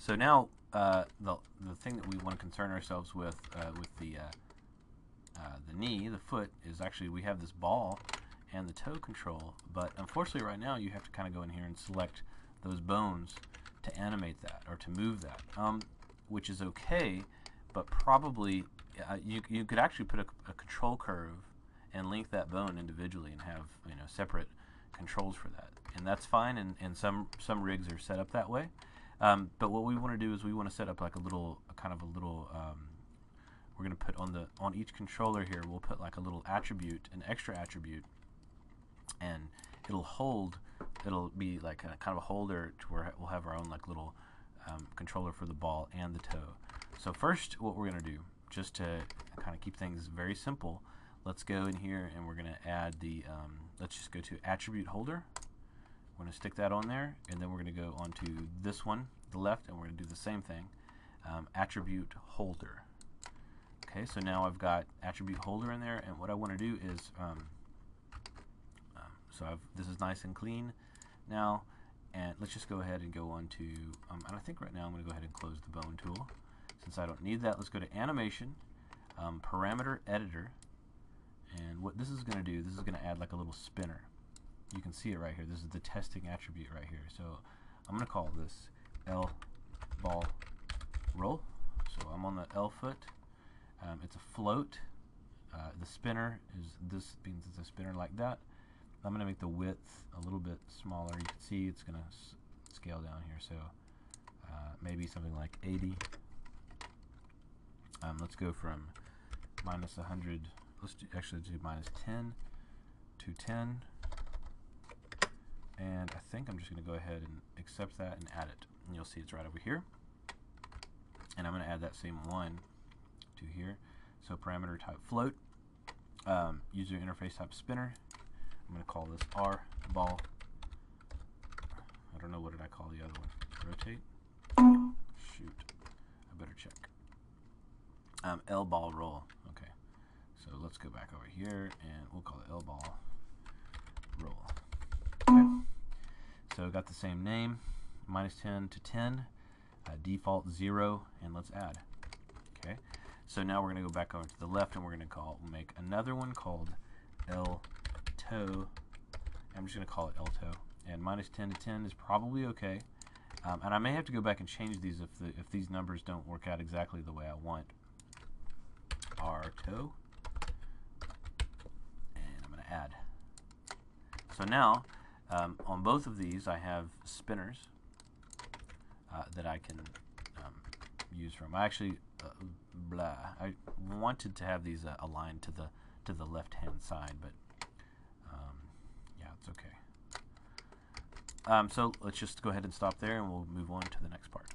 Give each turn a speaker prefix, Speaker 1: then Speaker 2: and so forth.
Speaker 1: So now the thing that we want to concern ourselves with the knee, the foot, is actually we have this ball and the toe control, but unfortunately right now you have to kind of go in here and select those bones to animate that or to move that, which is okay, but probably you could actually put a control curve and link that bone individually and have separate controls for that, and that's fine, and some rigs are set up that way. But what we want to do is we want to set up like a little we're going to put on each controller here, we'll put like a little attribute, an extra attribute, and it'll be like a kind of a holder to where we'll have our own like little controller for the ball and the toe. So first what we're going to do, just to kind of keep things very simple, let's go in here and we're going to add the let's just go to attribute holder. We're going to stick that on there, and then we're going to go onto this one, the left, and we're going to do the same thing, attribute holder. Okay, so now I've got attribute holder in there, and what I want to do is this is nice and clean now, and let's just go ahead and go on to and I think right now I'm going to go ahead and close the bone tool since I don't need that. Let's go to animation, parameter editor, and what this is going to do, this is going to add like a little spinner. You can see it right here. This is the testing attribute right here. So I'm going to call this L ball roll. So I'm on the L foot. It's a float. The spinner is this means it's a spinner like that. I'm going to make the width a little bit smaller. You can see it's going to scale down here. So maybe something like 80. Let's go from minus 100. Let's actually do minus 10 to 10. And I think I'm just going to go ahead and accept that and add it. And you'll see it's right over here. And I'm going to add that same one to here. So parameter type float, user interface type spinner. I'm going to call this R ball. I don't know, what did I call the other one? Rotate? Shoot. I better check. L ball roll. Okay. So let's go back over here and we'll call it L ball roll. Okay. So got the same name, minus 10 to 10, default 0, and let's add. Okay. So now we're going to go back over to the left, and we're going to make another one called L toe. I'm just going to call it L toe, and minus 10 to 10 is probably okay. And I may have to go back and change these if these numbers don't work out exactly the way I want. R toe, and I'm going to add. So now, on both of these, I have spinners that I can use from. I actually, I wanted to have these aligned to the left-hand side, but yeah, it's okay. So let's just go ahead and stop there, and we'll move on to the next part.